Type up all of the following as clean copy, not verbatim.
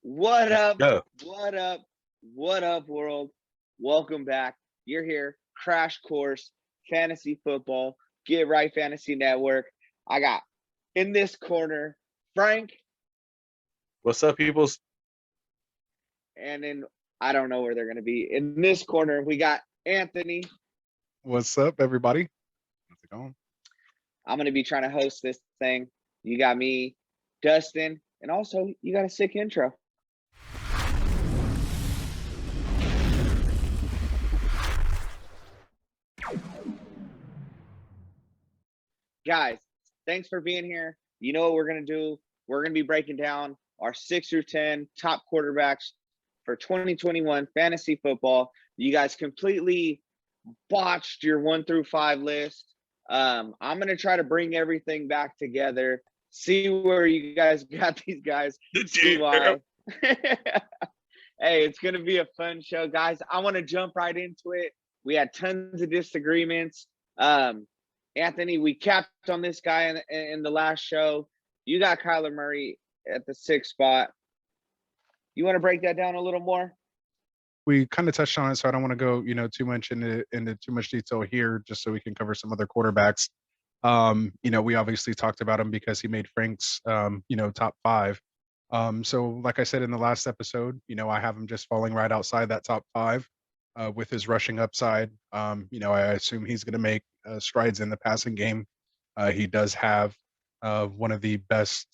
What up? Go. What up? What up, world? Welcome back. You're here. Crash course, fantasy football, Get Right Fantasy Network. I got in this corner Frank, What's up, peoples? and in I don't know where they're going to be. In this corner, we got Anthony. What's up, everybody? How's it going? I'm going to be trying to host this thing. You got me, Dustin, and also you got a sick intro. Guys, thanks for being here. You know what we're going to do? We're going to be breaking down our 6 through 10 top quarterbacks for 2021 fantasy football. You guys completely botched your 1 through 5 list. I'm going to try to bring everything back together, see where you guys got these guys, see why. Hey, it's going to be a fun show, guys. I want to jump right into it. We had tons of disagreements. Anthony, we capped on this guy in the last show. You got Kyler Murray at the 6th spot. You want to break that down a little more? We kind of touched on it, so I don't want to go, too much into too much detail here, just so we can cover some other quarterbacks. We obviously talked about him because he made Frank's, top 5. So like I said in the last episode, I have him just falling right outside that top 5 with his rushing upside. I assume he's going to make strides in the passing game. He does have one of the best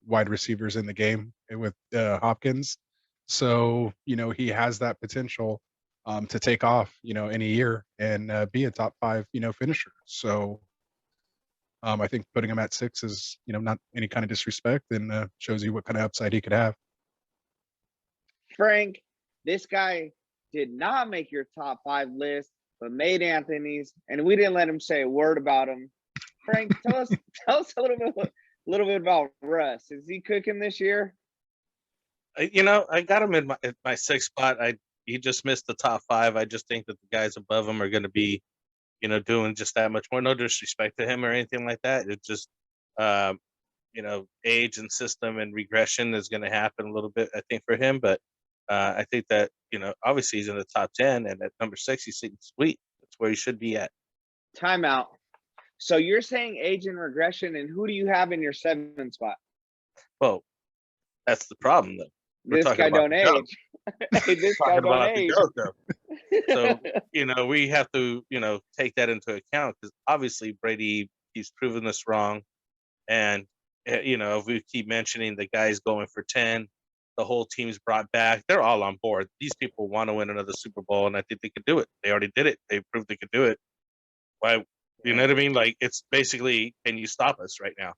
wide receivers in the game with Hopkins. So, he has that potential to take off, any year and be a top 5, finisher. So I think putting him at 6 is, not any kind of disrespect, and shows you what kind of upside he could have. Frank, this guy did not make your top 5 list, but made Anthony's, and we didn't let him say a word about him. Frank, tell us a little bit about Russ. Is he cooking this year? I got him in my 6th spot. He just missed the top 5. I just think that the guys above him are going to be, doing just that much more. No disrespect to him or anything like that. It's just, age and system and regression is going to happen a little bit, I think, for him. But I think that, obviously he's in the top 10, and at number 6, he's sitting sweet. That's where he should be at. Timeout. So you're saying age and regression, and who do you have in your 7th spot? Well, that's the problem, though. This guy don't age. This guy don't age. So, we have to, take that into account, because obviously Brady, he's proven this wrong. And, if we keep mentioning the guys going for 10, the whole team's brought back, they're all on board. These people want to win another Super Bowl, and I think they could do it. They already did it. They proved they could do it. Why? You know what I mean? Like, it's basically, can you stop us right now?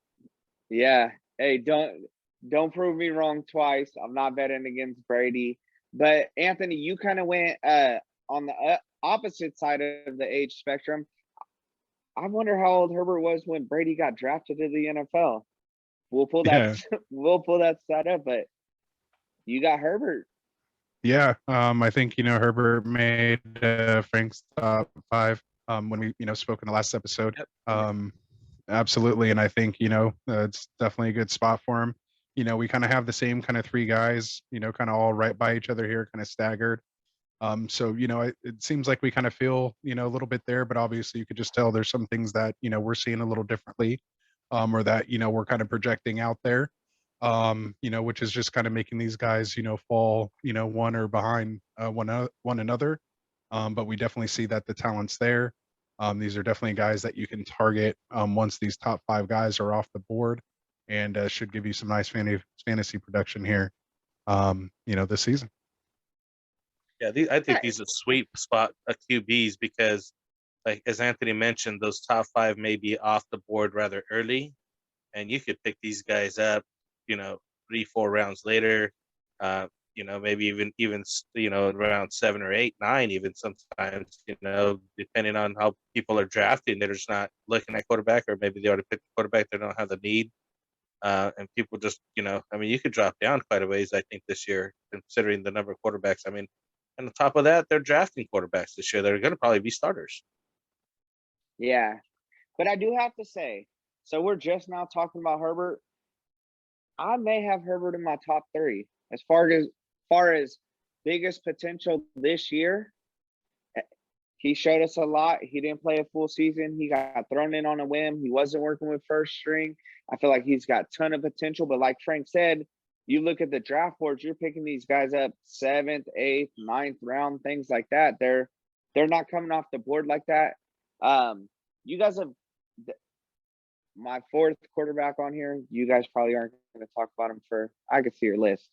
Yeah. Hey, don't prove me wrong twice. I'm not betting against Brady. But Anthony, you kind of went on the opposite side of the age spectrum. I wonder how old Herbert was when Brady got drafted to the NFL. We'll pull that. Yeah. We'll pull that side up. But you got Herbert. Yeah, I think Herbert made Frank's top 5 when we spoke in the last episode. Absolutely, and I think it's definitely a good spot for him. We kind of have the same kind of 3 guys, kind of all right by each other here, kind of staggered. So, it seems like we kind of feel, a little bit there, but obviously you could just tell there's some things that, we're seeing a little differently, or that, we're kind of projecting out there, which is just kind of making these guys, fall, one or behind one another. But we definitely see that the talent's there. These are definitely guys that you can target once these top 5 guys are off the board, and should give you some nice fantasy production here, this season. Yeah, I think these are sweet spot QBs because, like as Anthony mentioned, those top 5 may be off the board rather early, and you could pick these guys up, 3-4 rounds later, maybe even around 7 or 8, 9, even sometimes, depending on how people are drafting. They're just not looking at quarterback, or maybe they already picked the quarterback. They don't have the need. And people just, you could drop down quite a ways, I think, this year, considering the number of quarterbacks. And on top of that, they're drafting quarterbacks this year. They're going to probably be starters. Yeah. But I do have to say, so we're just now talking about Herbert. I may have Herbert in my top 3 as far as biggest potential this year. He showed us a lot. He didn't play a full season. He got thrown in on a whim. He wasn't working with first string. I feel like he's got a ton of potential. But like Frank said, you look at the draft boards, you're picking these guys up 7th, 8th, 9th round, things like that. They're not coming off the board like that. You guys have my 4th quarterback on here. You guys probably aren't going to talk about him I could see your list.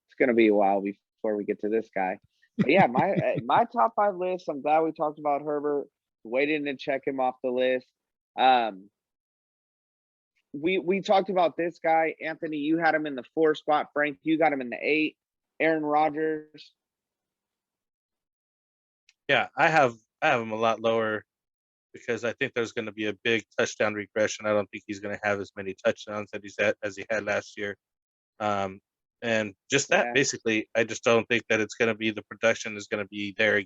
It's going to be a while before we get to this guy. But yeah, my top 5 list. I'm glad we talked about Herbert. Waiting to check him off the list. We talked about this guy, Anthony. You had him in the 4 spot. Frank, you got him in the 8. Aaron Rodgers. Yeah, I have him a lot lower because I think there's going to be a big touchdown regression. I don't think he's going to have as many touchdowns as he had last year. And just that, basically, I just don't think that it's going to be the production is going to be there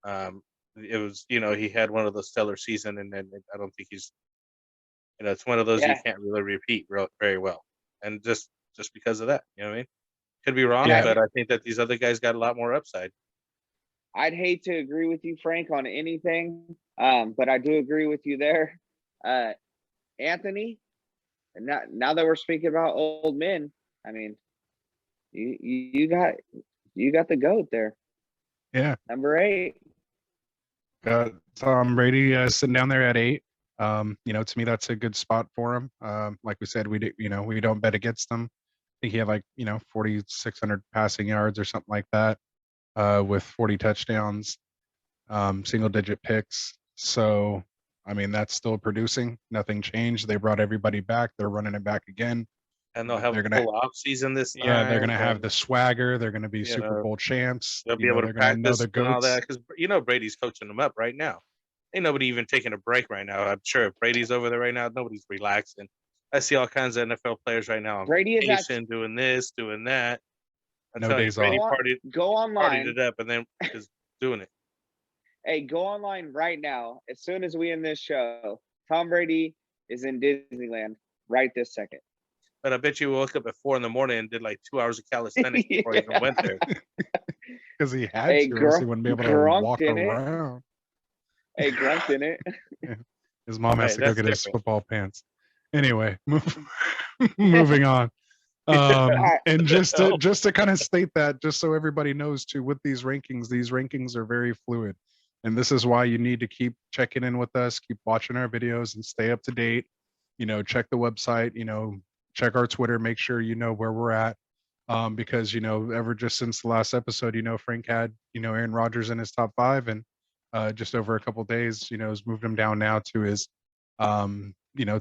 again. It was, he had one of those stellar season, and then I don't think he's, it's one of those you can't really repeat very well. And just because of that, you know what I mean? Could be wrong, but I think that these other guys got a lot more upside. I'd hate to agree with you, Frank, on anything, but I do agree with you there. Anthony, now that we're speaking about old men, I mean, you got the GOAT there. Yeah. Number 8. Got Tom Brady sitting down there at 8. To me, that's a good spot for him. Like we said, we don't bet against him. I think he had 4,600 passing yards or something like that, with 40 touchdowns, single digit picks. So, I mean, that's still producing. Nothing changed. They brought everybody back. They're running it back again. And they'll have a full off season this time. Yeah, they're going to have the swagger. They're going to be Super Bowl champs. They'll be able to practice and all that because Brady's coaching them up right now. Ain't nobody even taking a break right now. I'm sure if Brady's over there right now, nobody's relaxing. I see all kinds of NFL players right now on vacation, doing this, doing that. No days off. Go online. Partied it up and then just doing it. Hey, go online right now. As soon as we end this show, Tom Brady is in Disneyland right this second. But I bet you woke up at 4 a.m. and did 2 hours of calisthenics before he even went there. Because he had to, or he wouldn't be able to walk around. Hey, Grunked in it. Yeah. His mom has to go get his football pants. Anyway, moving on. And just to kind of state that, just so everybody knows too, with these rankings are very fluid. And this is why you need to keep checking in with us, keep watching our videos and stay up to date. Check the website, check our Twitter, make sure you know where we're at. Because, ever just since the last episode, Frank had, Aaron Rodgers in his top 5 and just over a couple of days, has moved him down now to his, to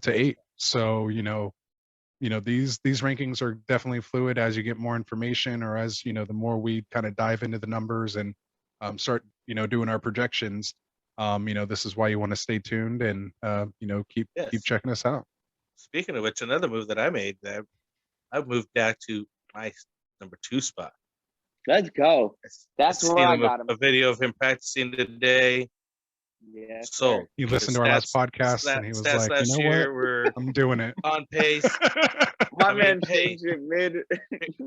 8. So, these rankings are definitely fluid as you get more information or as, the more we kind of dive into the numbers and start, doing our projections. This is why you want to stay tuned and, keep checking us out. Speaking of which, another move that I made, I've moved back to my number 2 spot. Let's go. That's where I got him. A video of him practicing today. Yeah. So he listened to our last podcast and he was like, "You know what? I'm doing it on pace." My man changed it mid.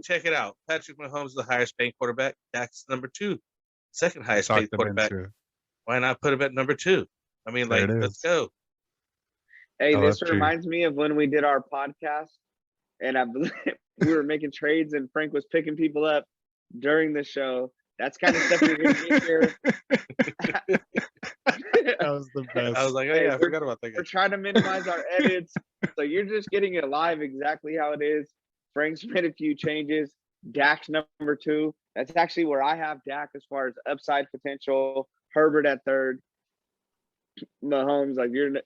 Check it out. Patrick Mahomes is the highest paying quarterback. Dak's number 2, second highest paid quarterback. Why not put him at number 2? I mean, let's go. Hey, this reminds me of when we did our podcast, and I believe we were making trades, and Frank was picking people up during the show. That's kind of stuff you're going to get here. That was the best. I was like, oh yeah, I forgot about that guy. We're trying to minimize our edits, so you're just getting it live exactly how it is. Frank's made a few changes. Dak's number 2. That's actually where I have Dak as far as upside potential. Herbert at 3rd. Mahomes,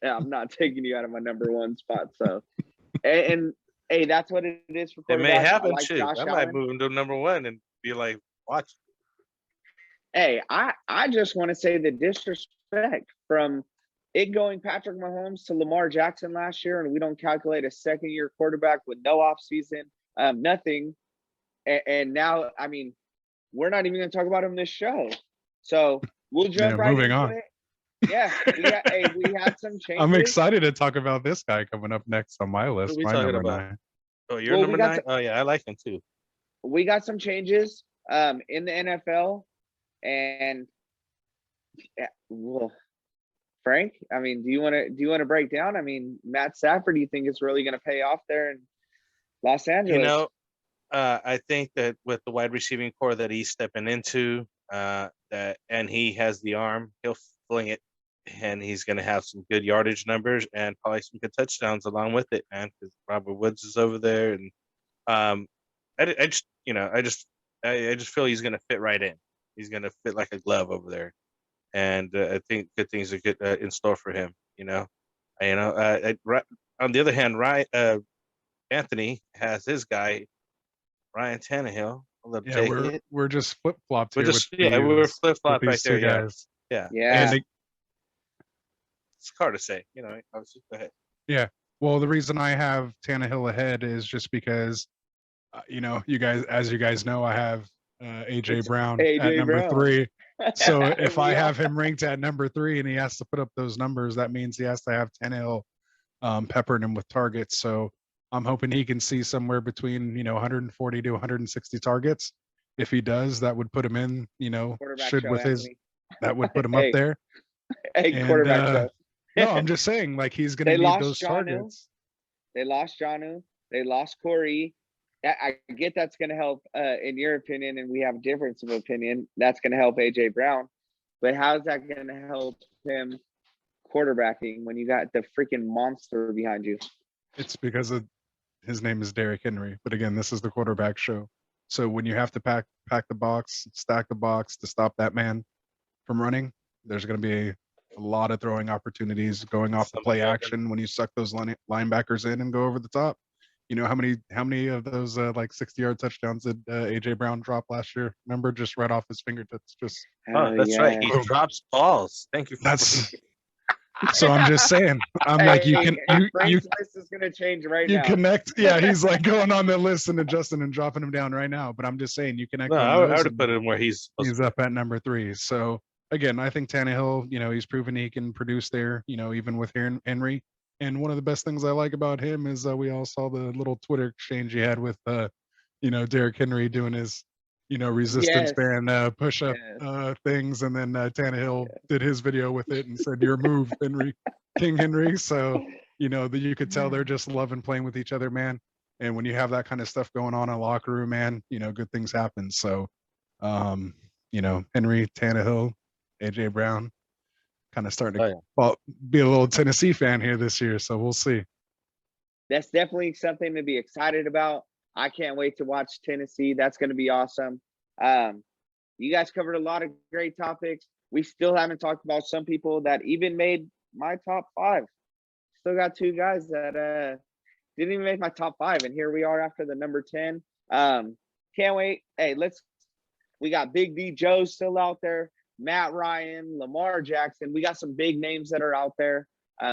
I'm not taking you out of my number 1 spot. So, and hey, that's what it is for. It may happen too. I might move him to number 1 and be like, watch. Hey, I just want to say the disrespect from it going Patrick Mahomes to Lamar Jackson last year, and we don't calculate a second-year quarterback with no offseason, nothing. And now, I mean, we're not even going to talk about him this show. So we'll jump right moving into on. it. Yeah, we had some changes. I'm excited to talk about this guy coming up next on my list. What are we my talking number about? 9. Oh, you're Well, number 9? Oh, yeah, I like him too. we got some changes in the NFL, and well, Frank, I mean, do you want to break down? I mean, Matt Stafford, do you think it's really going to pay off there in Los Angeles? I think that with the wide receiving core that he's stepping into, and he has the arm, he'll fling it, and he's going to have some good yardage numbers and probably some good touchdowns along with it, man. Because Robert Woods is over there, and I just feel he's going to fit right in. He's going to fit like a glove over there, and I think good things are good in store for him. On the other hand, Anthony has his guy Ryan Tannehill. We're just flip flopped here. We're flip flop right there. Guys. Yeah. Yeah. It's hard to say. Obviously, go ahead. Yeah. Well, the reason I have Tannehill ahead is just because, you guys know, I have AJ Brown at number 3. So if I have him ranked at number 3 and he has to put up those numbers, that means he has to have Tannehill peppering him with targets. So I'm hoping he can see somewhere between 140 to 160 targets. If he does, that would put him in. That would put him up there. Hey, quarterback show. No, I'm just saying, like, he's going to need those targets. They lost Jonnu. They lost Corey. I get that's going to help, in your opinion, and we have a difference of opinion. That's going to help AJ Brown, but how's that going to help him quarterbacking when you got the freaking monster behind you? It's because his name is Derrick Henry, but again, this is the quarterback show. So when you have to pack the box, stack the box to stop that man from running, there's going to be a lot of throwing opportunities going off the play action when you suck those linebackers in and go over the top. How many of those like 60-yard touchdowns did AJ Brown drop last year? Remember, just right off his fingertips. That's right. He drops balls. Thank you. So I'm just saying. Like, Frank's list is gonna change right now. You connect. Yeah, he's like going on the list and adjusting and dropping him down right now. But I'm just saying, you connect. No, I would have put him where he's up at number 3. So again, I think Tannehill, he's proven he can produce there. Even with Henry. And one of the best things I like about him is we all saw the little Twitter exchange he had with, Derrick Henry doing his, resistance band push-up things, and then Tannehill did his video with it and said, "Your move, Henry, King Henry." So that you could tell they're just loving playing with each other, man. And when you have that kind of stuff going on in a locker room, man, good things happen. So, Henry, Tannehill, AJ Brown. Kind of starting to be a little Tennessee fan here this year, so we'll see. That's definitely something to be excited about. I can't wait to watch Tennessee. That's going to be awesome. You guys covered a lot of great topics. We still haven't talked about some people that even made my top 5. Still got 2 guys that didn't even make my top 5, and here we are after the number 10. Can't wait. Hey, we got Big D Joe still out there. Matt Ryan, Lamar Jackson. We got some big names that are out there.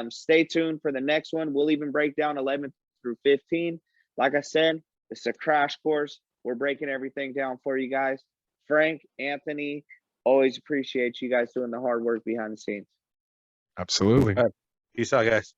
Stay tuned for the next one. We'll even break down 11 through 15. Like I said, it's a crash course. We're breaking everything down for you guys. Frank, Anthony, always appreciate you guys doing the hard work behind the scenes. Absolutely. Peace out, guys.